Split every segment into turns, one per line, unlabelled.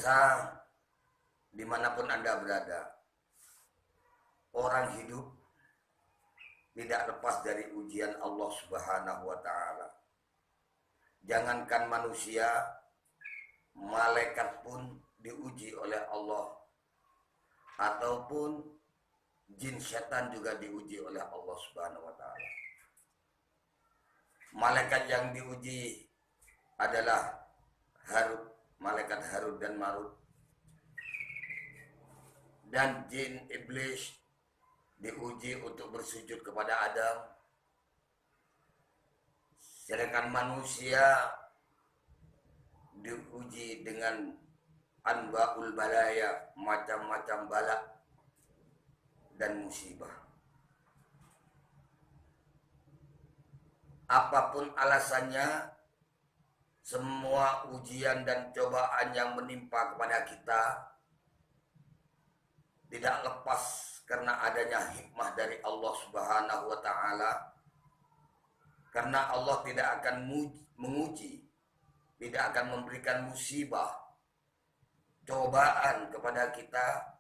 Pemirsa, dimanapun Anda berada, orang hidup tidak lepas dari ujian Allah Subhanahu wa Ta'ala. Jangankan manusia, malaikat pun diuji oleh Allah, ataupun jin setan juga diuji oleh Allah Subhanahu wa Ta'ala. Malaikat yang diuji adalah Harut, malaikat Harut dan Marut, dan jin iblis diuji untuk bersujud kepada Adam. Sedangkan manusia diuji dengan anba'ul balaya, macam-macam bala dan musibah. Apapun alasannya, semua ujian dan cobaan yang menimpa kepada kita tidak lepas karena adanya hikmah dari Allah Subhanahu wa Ta'ala. Karena Allah tidak akan menguji, tidak akan memberikan musibah, cobaan kepada kita,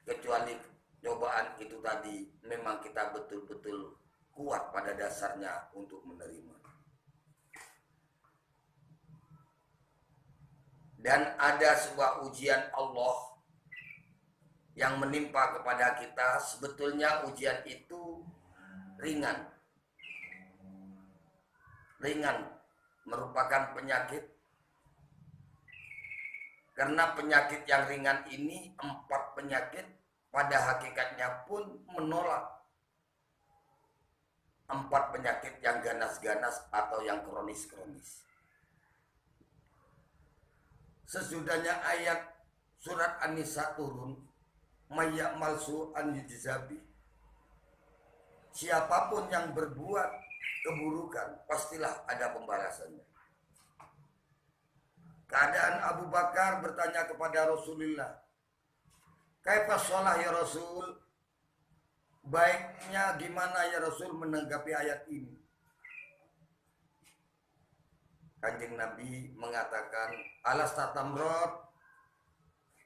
kecuali cobaan itu tadi memang kita betul-betul kuat pada dasarnya untuk menerima. Dan ada sebuah ujian Allah yang menimpa kepada kita, sebetulnya ujian itu ringan. Ringan merupakan penyakit. Karena penyakit yang ringan ini, 4 penyakit pada hakikatnya pun menolak 4 penyakit yang ganas-ganas atau yang kronis-kronis. Sesudahnya ayat surat An-Nisa turun, mayyamal su'an yujzabi. Siapapun yang berbuat keburukan, pastilah ada pembalasannya. Keadaan Abu Bakar bertanya kepada Rasulullah, kaifa shalah ya Rasul? Baiknya gimana ya Rasul menanggapi ayat ini? Kanjeng Nabi mengatakan, alasta tamrod,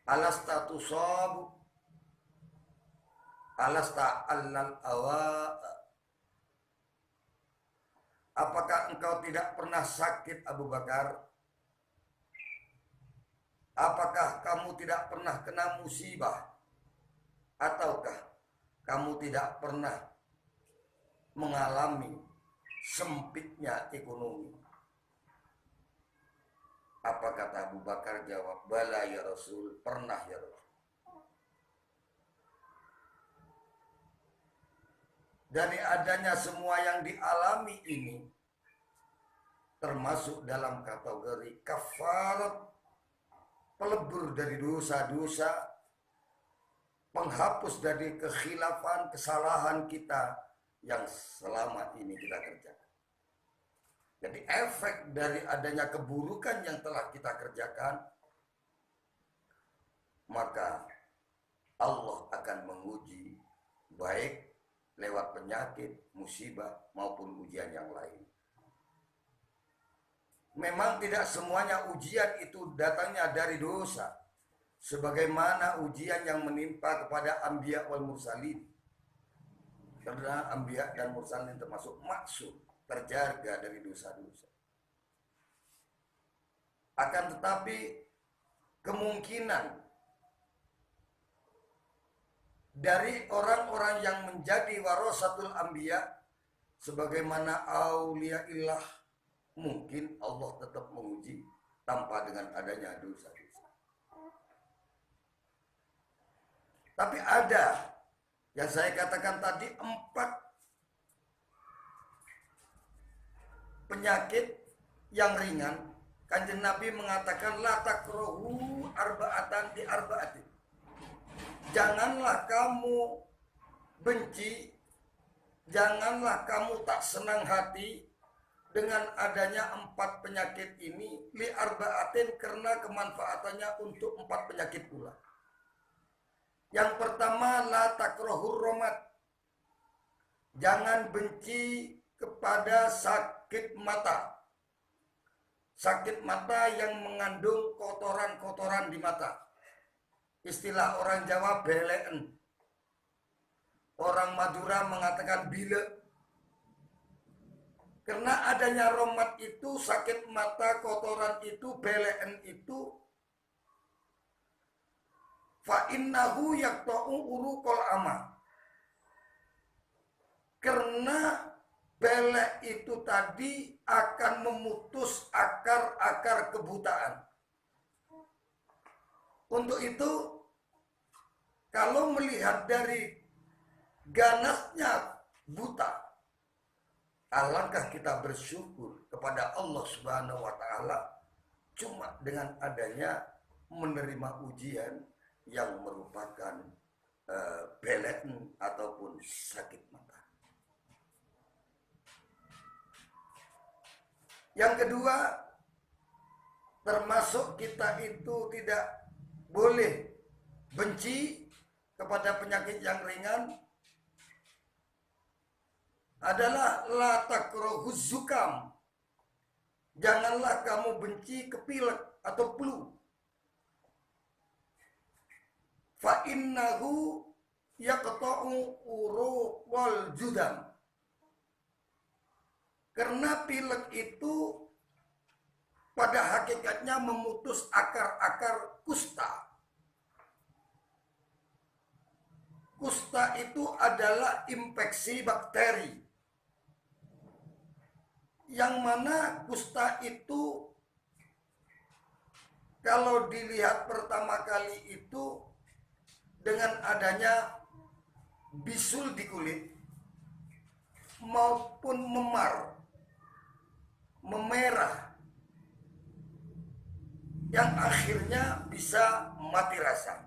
alasta tusab, alasta allal awa. Apakah engkau tidak pernah sakit, Abu Bakar? Apakah kamu tidak pernah kena musibah? Ataukah kamu tidak pernah mengalami sempitnya ekonomi? Apa kata Abu Bakar? Jawab, bala ya Rasul, pernah ya Rasul. Dari adanya semua yang dialami ini, termasuk dalam kategori kafarat, pelebur dari dosa-dosa, penghapus dari kekhilafan, kesalahan kita yang selama ini kita kerjakan. Jadi efek dari adanya keburukan yang telah kita kerjakan, maka Allah akan menguji baik lewat penyakit, musibah maupun ujian yang lain. Memang tidak semuanya ujian itu datangnya dari dosa. Sebagaimana ujian yang menimpa kepada Anbiya wal Mursalin. Karena Anbiya dan Mursalin termasuk maksum, terjaga dari dosa-dosa. Akan tetapi kemungkinan dari orang-orang yang menjadi warasatul Anbiya, sebagaimana aulia illah, mungkin Allah tetap menguji tanpa dengan adanya dosa-dosa. Tapi ada yang saya katakan tadi, 4 penyakit yang ringan. Kanjeng Nabi mengatakan la takrohu arba'atan di arba'atin. Janganlah kamu benci, janganlah kamu tak senang hati dengan adanya 4 penyakit ini, li arba'atin, karena kemanfaatannya untuk 4 penyakit pula. Yang pertama, la takrohur romat. Jangan benci kepada sakit mata. sakit mata yang mengandung kotoran-kotoran di mata. Istilah orang Jawa belen. Orang Madura mengatakan bile. Karena adanya romat itu, sakit mata, kotoran itu, belen itu, fa innahu yaqta'u uruqal ama. Karena belek itu tadi akan memutus akar-akar kebutaan. Untuk itu, kalau melihat dari ganasnya buta, alangkah kita bersyukur kepada Allah Subhanahu wa Ta'ala cuma dengan adanya menerima ujian yang merupakan belek ataupun sakit mata. Yang kedua, termasuk kita itu tidak boleh benci kepada penyakit yang ringan adalah la takrahuz zukam. Janganlah kamu benci kepilek atau flu. Fa innahu yaqta'u uruqal judam. Karena pilek itu pada hakikatnya memutus akar-akar kusta. Kusta itu adalah infeksi bakteri. Yang mana kusta itu kalau dilihat pertama kali itu dengan adanya bisul di kulit maupun memar, memerah, yang akhirnya bisa mati rasa.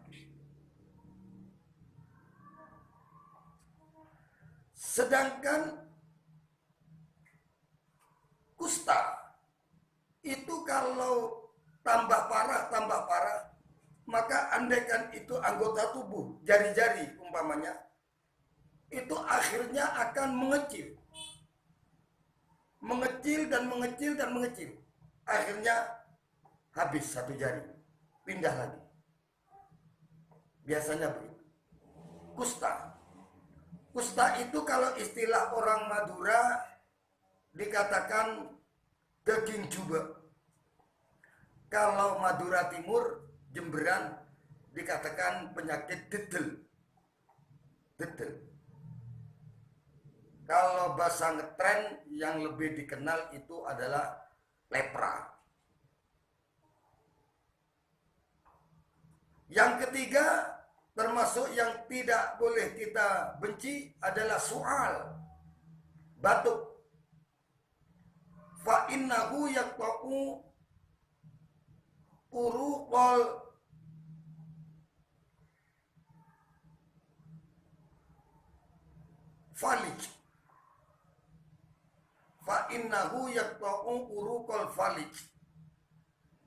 Sedangkan kusta itu kalau tambah parah, maka andaikan itu anggota tubuh, jari-jari umpamanya, itu akhirnya akan mengecil. Mengecil. Akhirnya habis satu jari, pindah lagi. Biasanya begitu. Kusta itu kalau istilah orang Madura dikatakan daging juba. Kalau Madura Timur, Jemberan, dikatakan penyakit dedel. Kalau bahasa ngetren yang lebih dikenal itu adalah lepra. Yang ketiga, termasuk yang tidak boleh kita benci adalah sual, batuk. Fa innahu yaqta'u uruqal falij. Fa innahu yaqta'u uruqal falij.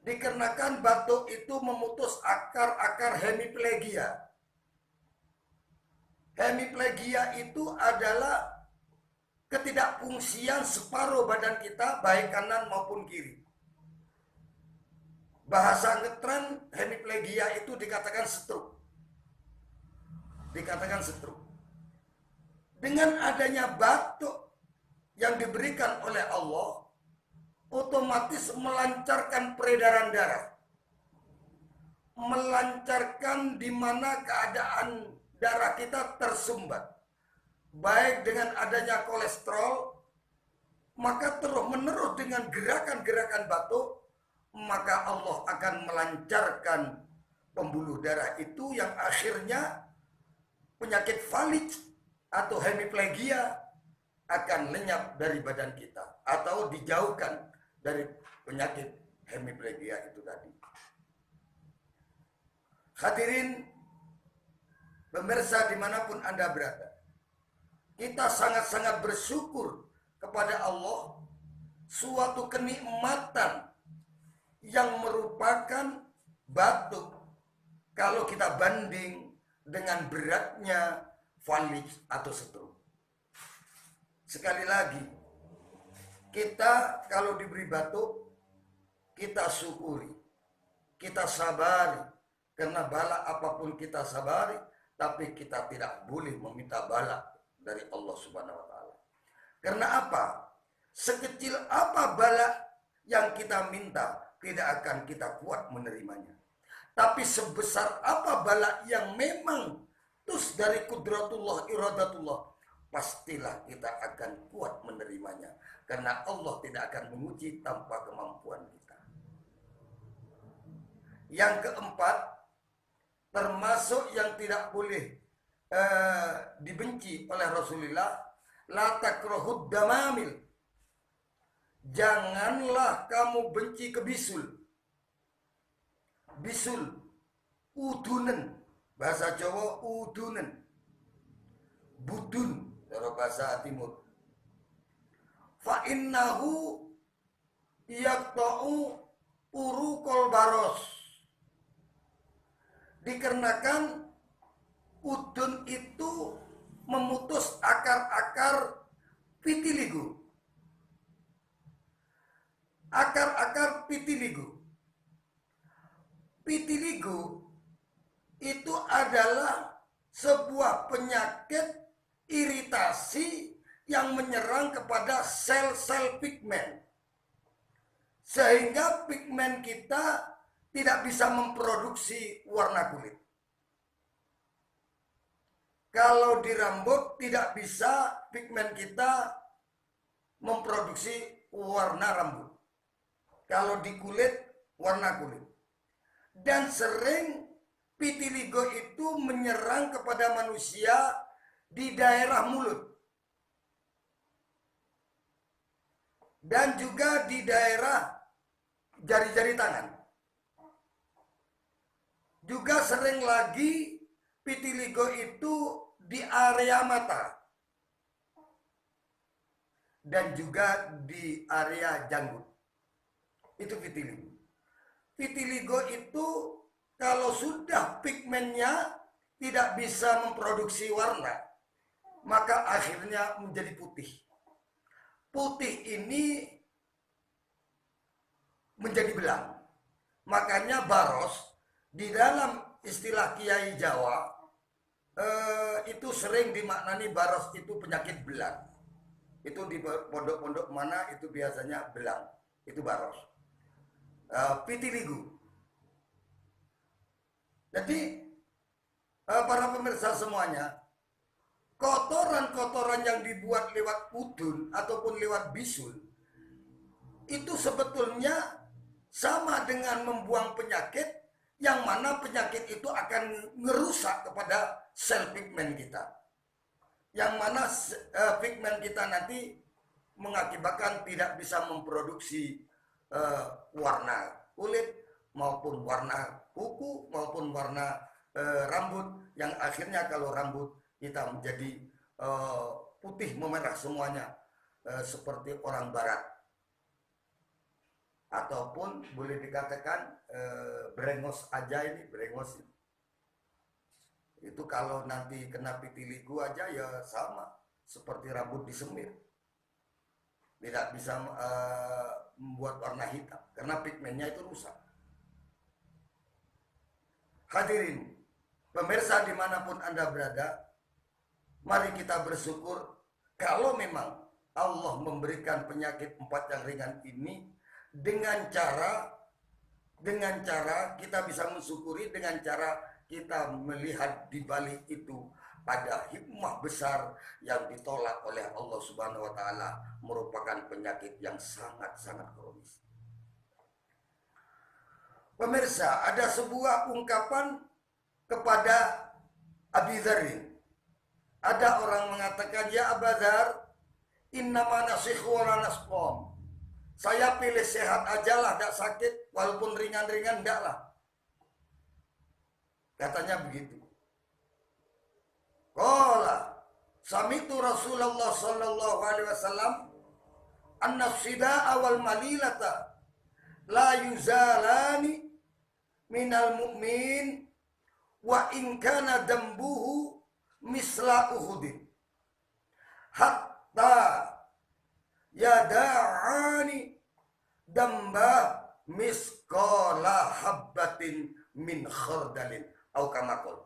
Dikarenakan batuk itu memutus akar-akar hemiplegia. Hemiplegia itu adalah ketidakfungsian separuh badan kita, baik kanan maupun kiri. Bahasa ngetren, hemiplegia itu dikatakan stroke. Dengan adanya batuk yang diberikan oleh Allah, otomatis melancarkan peredaran darah. Melancarkan di mana keadaan darah kita tersumbat. Baik dengan adanya kolesterol, maka terus-menerus dengan gerakan-gerakan batuk, maka Allah akan melancarkan pembuluh darah itu yang akhirnya penyakit falij atau hemiplegia akan lenyap dari badan kita atau dijauhkan dari penyakit hemiplegia itu tadi. Hadirin pemirsa dimanapun Anda berada, kita sangat-sangat bersyukur kepada Allah suatu kenikmatan yang merupakan batuk kalau kita banding dengan beratnya falij atau stroke. Sekali lagi, kita kalau diberi batuk kita syukuri, kita sabari. Karena bala apapun kita sabari, tapi kita tidak boleh meminta bala dari Allah Subhanahu wa taala. Karena apa? Sekecil apa bala yang kita minta, tidak akan kita kuat menerimanya. Tapi sebesar apa bala yang memang terus dari kudratullah, iradatullah, pastilah kita akan kuat menerimanya. Karena Allah tidak akan menguji tanpa kemampuan kita. Yang keempat, termasuk yang tidak boleh dibenci oleh Rasulullah, la takrahud damamil. Janganlah kamu benci ke bisul. Bisul, udunen, bahasa Jawa udunen. Budun, dari bahasa Timur. Fa innahu yaqta'u uruqal baros. Dikarenakan udun itu memutus akar-akar vitiligo. Akar-akar vitiligo. Vitiligo itu adalah sebuah penyakit iritasi yang menyerang kepada sel-sel pigmen. Sehingga pigmen kita tidak bisa memproduksi warna kulit. Kalau di rambut tidak bisa pigmen kita memproduksi warna rambut. Kalau di kulit, warna kulit. Dan sering vitiligo itu menyerang kepada manusia di daerah mulut. Dan juga di daerah jari-jari tangan. Juga sering lagi vitiligo itu di area mata. Dan juga di area janggut. Itu vitiligo. Vitiligo itu kalau sudah pigmennya tidak bisa memproduksi warna, maka akhirnya menjadi putih. Putih ini menjadi belang. Makanya baros di dalam istilah Kiai Jawa itu sering dimaknani baros itu penyakit belang. Itu di pondok-pondok mana itu biasanya belang. Itu baros. Vitiligo. Jadi para pemirsa semuanya, kotoran-kotoran yang dibuat lewat udun ataupun lewat bisul itu sebetulnya sama dengan membuang penyakit, yang mana penyakit itu akan ngerusak kepada sel pigmen kita, yang mana pigmen kita nanti mengakibatkan tidak bisa memproduksi warna kulit maupun warna kuku maupun warna rambut, yang akhirnya kalau rambut kita menjadi putih memerah semuanya seperti orang barat, ataupun boleh dikatakan brengos aja. Ini brengos itu kalau nanti kena vitiligo aja ya sama seperti rambut disemir, tidak bisa membuat warna hitam karena pigmennya itu rusak. Hadirin pemirsa dimanapun Anda berada, mari kita bersyukur kalau memang Allah memberikan penyakit 4 yang ringan ini dengan cara kita bisa mensyukuri, dengan cara kita melihat di balik itu ada hikmah besar yang ditolak oleh Allah Subhanahu wa taala, merupakan penyakit yang sangat-sangat kronis. Pemirsa, ada sebuah ungkapan kepada Abi Dzar. Ada orang mengatakan, ya Aba Dzar, innama nasikhu wa la nasqam. Saya pilih sehat aja lah, tidak sakit, walaupun ringan-ringan enggak lah. Katanya begitu. Qala sami'tu Rasulullah sallallahu alaihi wasallam anna sidaa wal malilata la yuzalani minal mu'min wa in kana dambuhu misla uhudin hatta yada'ani damba misqala habbatin min khardalin au kama qala.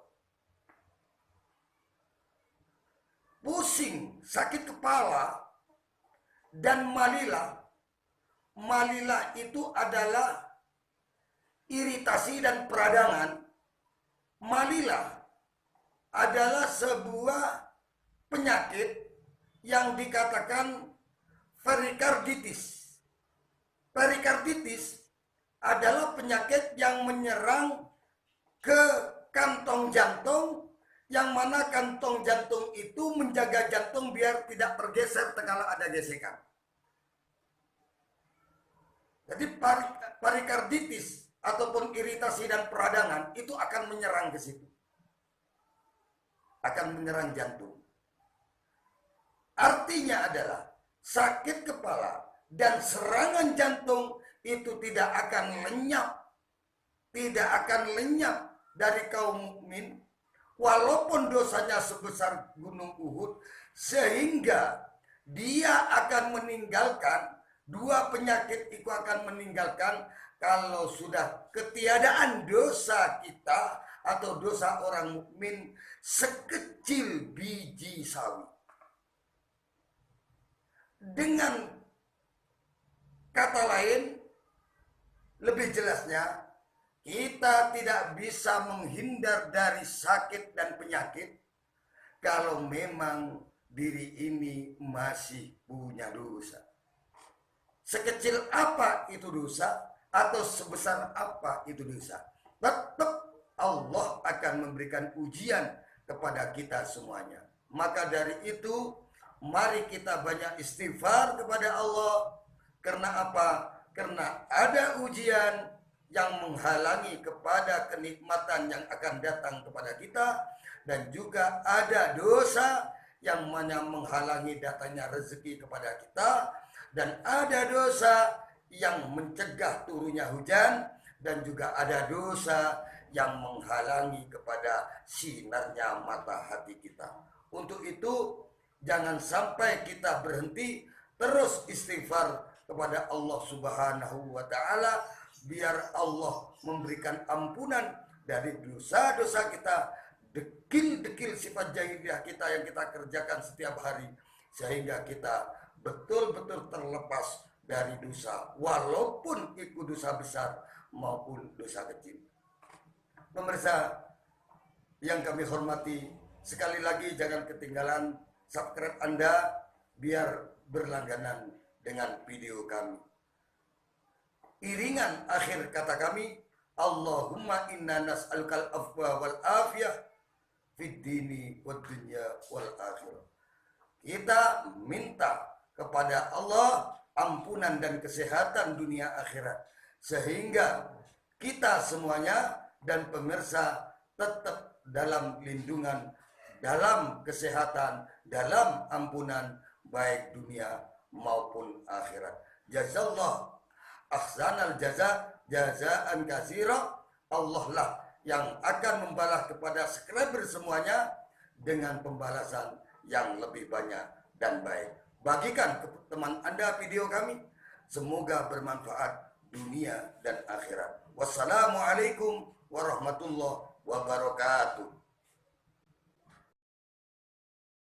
Pusing, sakit kepala dan malila. Malila itu adalah iritasi dan peradangan. Malila adalah sebuah penyakit yang dikatakan perikarditis. Perikarditis adalah penyakit yang menyerang ke kantong jantung, yang mana kantong jantung itu menjaga jantung biar tidak bergeser kalau ada gesekan. Jadi perikarditis ataupun iritasi dan peradangan itu akan menyerang ke situ. Akan menyerang jantung. Artinya adalah sakit kepala dan serangan jantung itu tidak akan lenyap. Tidak akan lenyap dari kaum mukmin walaupun dosanya sebesar gunung Uhud, sehingga dia akan meninggalkan dua penyakit itu akan meninggalkan kalau sudah ketiadaan dosa kita atau dosa orang mukmin sekecil biji sawi. Dengan kata lain, lebih jelasnya, kita tidak bisa menghindar dari sakit dan penyakit kalau memang diri ini masih punya dosa. Sekecil apa itu dosa atau sebesar apa itu dosa, tetap Allah akan memberikan ujian kepada kita semuanya. Maka dari itu, mari kita banyak istighfar kepada Allah. Karena apa? Karena ada ujian yang menghalangi kepada kenikmatan yang akan datang kepada kita, dan juga ada dosa yang mana menghalangi datangnya rezeki kepada kita, dan ada dosa yang mencegah turunnya hujan, dan juga ada dosa yang menghalangi kepada sinarnya mata hati kita. Untuk itu, jangan sampai kita berhenti, terus istighfar kepada Allah Subhanahu wa Ta'ala, biar Allah memberikan ampunan dari dosa-dosa kita, dekil-dekil sifat jahiliyah kita yang kita kerjakan setiap hari, sehingga kita betul-betul terlepas dari dosa, walaupun itu dosa besar maupun dosa kecil. Pemirsa yang kami hormati, sekali lagi jangan ketinggalan subscribe Anda biar berlangganan dengan video kami. Iringan akhir kata kami, Allahumma inna nas'alukal afwa wal afiyah fid dini wad dunya wal akhirah. Kita minta kepada Allah ampunan dan kesehatan dunia akhirat, sehingga kita semuanya dan pemirsa tetap dalam lindungan, dalam kesehatan, dalam ampunan baik dunia maupun akhirat. Jazallah ahsanal jaza jazaan katsira. Allah lah yang akan membalas kepada subscriber semuanya dengan pembalasan yang lebih banyak dan baik. Bagikan ke teman Anda video kami, semoga bermanfaat dunia dan akhirat. Wassalamualaikum warahmatullahi wabarakatuh.